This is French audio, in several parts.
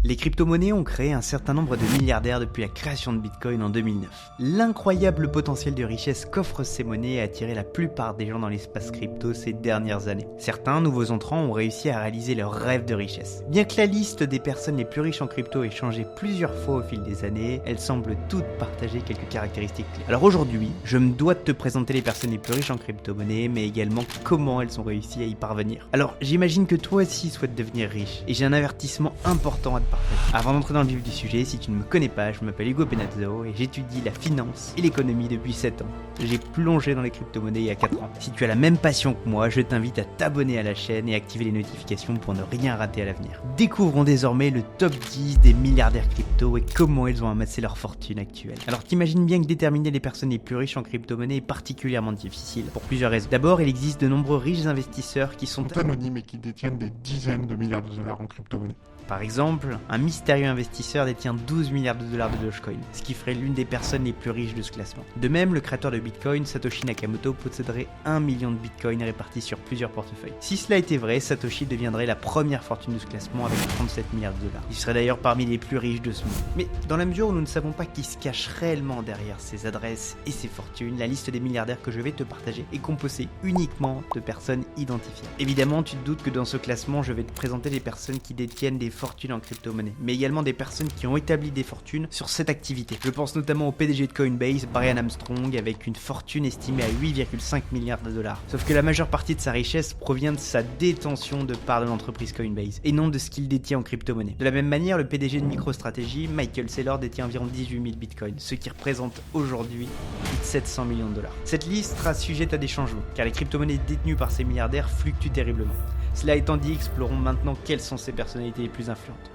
Les crypto-monnaies ont créé un certain nombre de milliardaires depuis la création de Bitcoin en 2009. L'incroyable potentiel de richesse qu'offrent ces monnaies a attiré la plupart des gens dans l'espace crypto ces dernières années. Certains nouveaux entrants ont réussi à réaliser leur rêve de richesse. Bien que la liste des personnes les plus riches en crypto ait changé plusieurs fois au fil des années, elles semblent toutes partager quelques caractéristiques clés. Alors aujourd'hui, je me dois de te présenter les personnes les plus riches en crypto-monnaies, mais également comment elles ont réussi à y parvenir. Alors j'imagine que toi aussi souhaites devenir riche, et j'ai un avertissement important à te partager. Avant d'entrer dans le vif du sujet, si tu ne me connais pas, je m'appelle Hugo Penazzo et j'étudie la finance et l'économie depuis 7 ans. J'ai plongé dans les crypto-monnaies il y a 4 ans. Si tu as la même passion que moi, je t'invite à t'abonner à la chaîne et activer les notifications pour ne rien rater à l'avenir. Découvrons désormais le top 10 des milliardaires crypto et comment ils ont amassé leur fortune actuelle. Alors t'imagines bien que déterminer les personnes les plus riches en crypto-monnaies est particulièrement difficile, pour plusieurs raisons. D'abord, il existe de nombreux riches investisseurs qui sont anonymes et qui détiennent des dizaines de milliards de dollars en crypto-monnaie. Par exemple, un mystérieux investisseur détient 12 milliards de dollars de Dogecoin, ce qui ferait l'une des personnes les plus riches de ce classement. De même, le créateur de Bitcoin, Satoshi Nakamoto, posséderait 1 million de Bitcoin répartis sur plusieurs portefeuilles. Si cela était vrai, Satoshi deviendrait la première fortune de ce classement avec 37 milliards de dollars. Il serait d'ailleurs parmi les plus riches de ce monde. Mais dans la mesure où nous ne savons pas qui se cache réellement derrière ces adresses et ces fortunes, la liste des milliardaires que je vais te partager est composée uniquement de personnes identifiées. Évidemment, tu te doutes que dans ce classement, je vais te présenter les personnes qui détiennent des fortunes en crypto-monnaie, mais également des personnes qui ont établi des fortunes sur cette activité. Je pense notamment au PDG de Coinbase, Brian Armstrong, avec une fortune estimée à 8,5 milliards de dollars. Sauf que la majeure partie de sa richesse provient de sa détention de parts de l'entreprise Coinbase, et non de ce qu'il détient en crypto-monnaie. De la même manière, le PDG de MicroStrategy, Michael Saylor, détient environ 18 000 bitcoins, ce qui représente aujourd'hui plus de 700 millions de dollars. Cette liste sera sujette à des changements, car les crypto-monnaies détenues par ces milliardaires fluctuent terriblement. Cela étant dit, explorons maintenant quelles sont ces personnalités les plus influentes.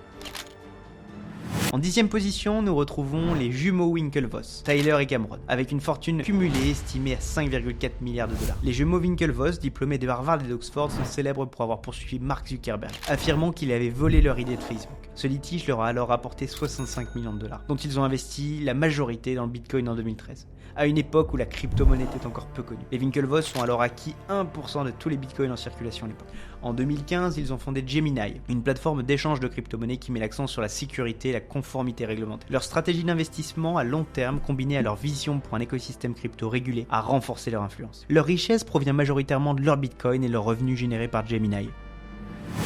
En 10e position, nous retrouvons les jumeaux Winklevoss, Tyler et Cameron, avec une fortune cumulée estimée à 5,4 milliards de dollars. Les jumeaux Winklevoss, diplômés de Harvard et d'Oxford, sont célèbres pour avoir poursuivi Mark Zuckerberg, affirmant qu'il avait volé leur idée de Facebook. Ce litige leur a alors apporté 65 millions de dollars, dont ils ont investi la majorité dans le Bitcoin en 2013, à une époque où la crypto-monnaie était encore peu connue. Les Winklevoss ont alors acquis 1% de tous les Bitcoins en circulation à l'époque. En 2015, ils ont fondé Gemini, une plateforme d'échange de crypto-monnaies qui met l'accent sur la sécurité et la conformité réglementaire. Leur stratégie d'investissement à long terme, combinée à leur vision pour un écosystème crypto régulé, a renforcé leur influence. Leur richesse provient majoritairement de leur Bitcoin et leurs revenus générés par Gemini.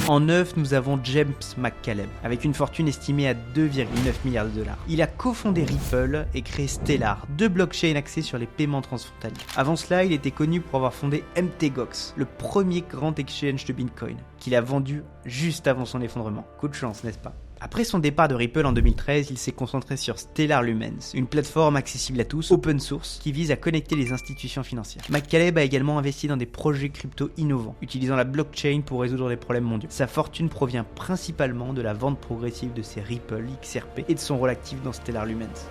En 9, nous avons James McCaleb, avec une fortune estimée à 2,9 milliards de dollars. Il a cofondé Ripple et créé Stellar, deux blockchains axés sur les paiements transfrontaliers. Avant cela, il était connu pour avoir fondé MTGOX, le premier grand exchange de Bitcoin, qu'il a vendu juste avant son effondrement. Coup de chance, n'est-ce pas ? Après son départ de Ripple en 2013, il s'est concentré sur Stellar Lumens, une plateforme accessible à tous, open source, qui vise à connecter les institutions financières. McCaleb a également investi dans des projets crypto innovants, utilisant la blockchain pour résoudre des problèmes mondiaux. Sa fortune provient principalement de la vente progressive de ses Ripple XRP et de son rôle actif dans Stellar Lumens.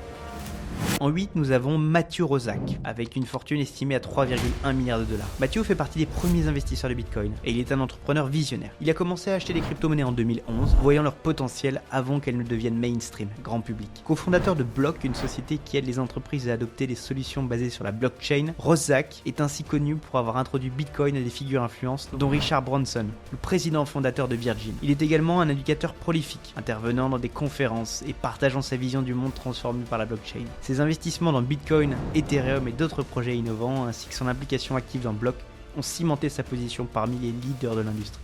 En 8, nous avons Matthew Roszak, avec une fortune estimée à 3,1 milliards de dollars. Matthew fait partie des premiers investisseurs de Bitcoin, et il est un entrepreneur visionnaire. Il a commencé à acheter des crypto-monnaies en 2011, voyant leur potentiel avant qu'elles ne deviennent mainstream, grand public. Co-fondateur de Block, une société qui aide les entreprises à adopter des solutions basées sur la blockchain, Roszak est ainsi connu pour avoir introduit Bitcoin à des figures influentes, dont Richard Branson, le président fondateur de Virgin. Il est également un éducateur prolifique, intervenant dans des conférences et partageant sa vision du monde transformé par la blockchain. Ses investissements dans Bitcoin, Ethereum et d'autres projets innovants, ainsi que son implication active dans Block, ont cimenté sa position parmi les leaders de l'industrie.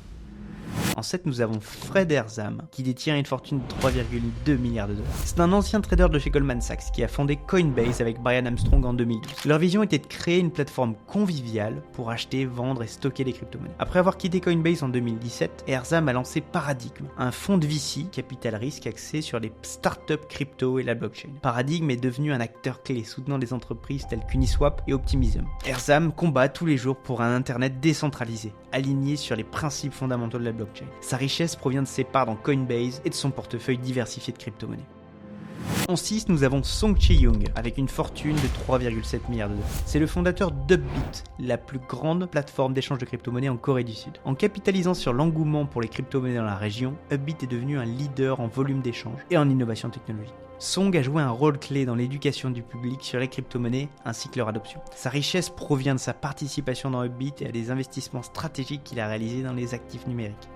En 7, nous avons Fred Erzam, qui détient une fortune de 3,2 milliards de dollars. C'est un ancien trader de chez Goldman Sachs qui a fondé Coinbase avec Brian Armstrong en 2012. Leur vision était de créer une plateforme conviviale pour acheter, vendre et stocker des crypto-monnaies. Après avoir quitté Coinbase en 2017, Erzam a lancé Paradigm, un fonds de VC, capital risque axé sur les startups crypto et la blockchain. Paradigm est devenu un acteur clé soutenant des entreprises telles qu'Uniswap et Optimism. Erzam combat tous les jours pour un internet décentralisé, aligné sur les principes fondamentaux de la blockchain. Sa richesse provient de ses parts dans Coinbase et de son portefeuille diversifié de crypto-monnaies. En 6, nous avons Song-Chi Young, avec une fortune de 3,7 milliards de dollars. C'est le fondateur d'Upbit, la plus grande plateforme d'échange de crypto-monnaies en Corée du Sud. En capitalisant sur l'engouement pour les crypto-monnaies dans la région, Upbit est devenu un leader en volume d'échange et en innovation technologique. Song a joué un rôle clé dans l'éducation du public sur les crypto-monnaies ainsi que leur adoption. Sa richesse provient de sa participation dans Upbit et à des investissements stratégiques qu'il a réalisés dans les actifs numériques.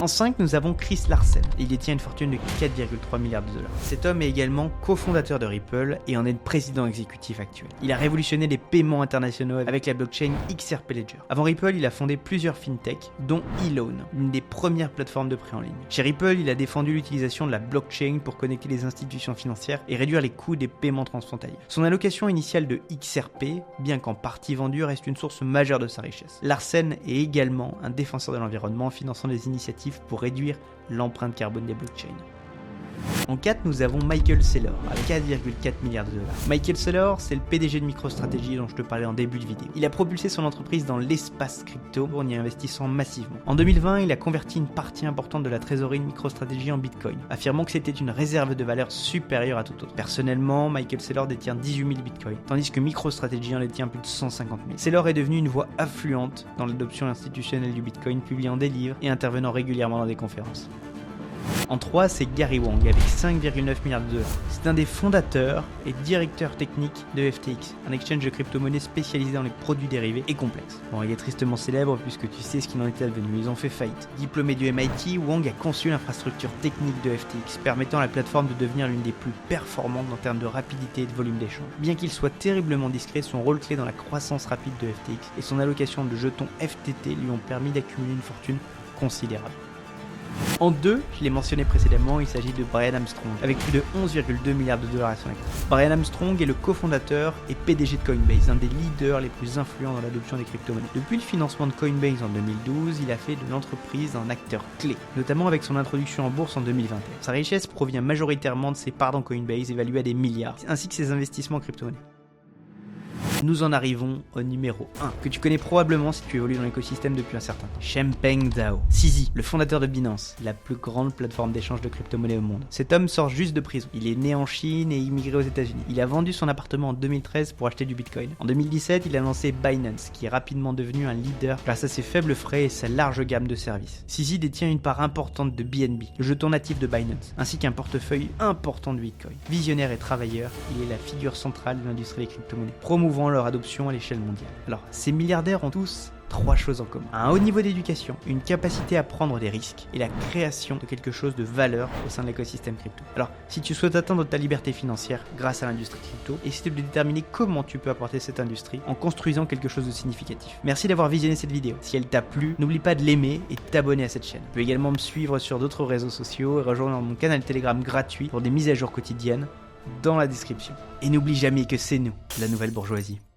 En 5, nous avons Chris Larsen. Il détient une fortune de 4,3 milliards de dollars. Cet homme est également cofondateur de Ripple et en est le président exécutif actuel. Il a révolutionné les paiements internationaux avec la blockchain XRP Ledger. Avant Ripple, il a fondé plusieurs fintechs, dont eLoan, l'une des premières plateformes de prêt en ligne. Chez Ripple, il a défendu l'utilisation de la blockchain pour connecter les institutions financières et réduire les coûts des paiements transfrontaliers. Son allocation initiale de XRP, bien qu'en partie vendue, reste une source majeure de sa richesse. Larsen est également un défenseur de l'environnement, finançant des initiatives pour réduire l'empreinte carbone des blockchains. En 4, nous avons Michael Saylor, avec 4,4 milliards de dollars. Michael Saylor, c'est le PDG de MicroStrategy dont je te parlais en début de vidéo. Il a propulsé son entreprise dans l'espace crypto en y investissant massivement. En 2020, il a converti une partie importante de la trésorerie de MicroStrategy en Bitcoin, affirmant que c'était une réserve de valeur supérieure à toute autre. Personnellement, Michael Saylor détient 18 000 Bitcoins, tandis que MicroStrategy en détient plus de 150 000. Saylor est devenu une voix affluente dans l'adoption institutionnelle du Bitcoin, publiant des livres et intervenant régulièrement dans des conférences. En 3, c'est Gary Wang avec 5,9 milliards de dollars. C'est un des fondateurs et directeurs techniques de FTX, un exchange de crypto-monnaies spécialisé dans les produits dérivés et complexes. Bon, il est tristement célèbre puisque tu sais ce qu'il en était advenu, ils ont fait faillite. Diplômé du MIT, Wang a conçu l'infrastructure technique de FTX, permettant à la plateforme de devenir l'une des plus performantes en termes de rapidité et de volume d'échange. Bien qu'il soit terriblement discret, son rôle clé dans la croissance rapide de FTX et son allocation de jetons FTT lui ont permis d'accumuler une fortune considérable. En 2, je l'ai mentionné précédemment, il s'agit de Brian Armstrong, avec plus de 11,2 milliards de dollars à son actif. Brian Armstrong est le cofondateur et PDG de Coinbase, un des leaders les plus influents dans l'adoption des crypto-monnaies. Depuis le financement de Coinbase en 2012, il a fait de l'entreprise un acteur clé, notamment avec son introduction en bourse en 2021. Sa richesse provient majoritairement de ses parts dans Coinbase, évaluées à des milliards, ainsi que ses investissements en crypto-monnaies. Nous en arrivons au numéro 1, que tu connais probablement si tu évolues dans l'écosystème depuis un certain temps. Changpeng Zhao. CZ, le fondateur de Binance, la plus grande plateforme d'échange de crypto-monnaies au monde. Cet homme sort juste de prison. Il est né en Chine et immigré aux États-Unis. Il a vendu son appartement en 2013 pour acheter du Bitcoin. En 2017, il a lancé Binance, qui est rapidement devenu un leader grâce à ses faibles frais et sa large gamme de services. CZ détient une part importante de BNB, le jeton natif de Binance, ainsi qu'un portefeuille important de Bitcoin. Visionnaire et travailleur, il est la figure centrale de l'industrie des crypto-monnaies, promouvant leur adoption à l'échelle mondiale. Alors, ces milliardaires ont tous 3 choses en commun. Un haut niveau d'éducation, une capacité à prendre des risques et la création de quelque chose de valeur au sein de l'écosystème crypto. Alors, si tu souhaites atteindre ta liberté financière grâce à l'industrie crypto, essaie de déterminer comment tu peux apporter cette industrie en construisant quelque chose de significatif. Merci d'avoir visionné cette vidéo. Si elle t'a plu, n'oublie pas de l'aimer et de t'abonner à cette chaîne. Tu peux également me suivre sur d'autres réseaux sociaux et rejoindre mon canal Telegram gratuit pour des mises à jour quotidiennes dans la description. Et n'oublie jamais que c'est nous, la nouvelle bourgeoisie.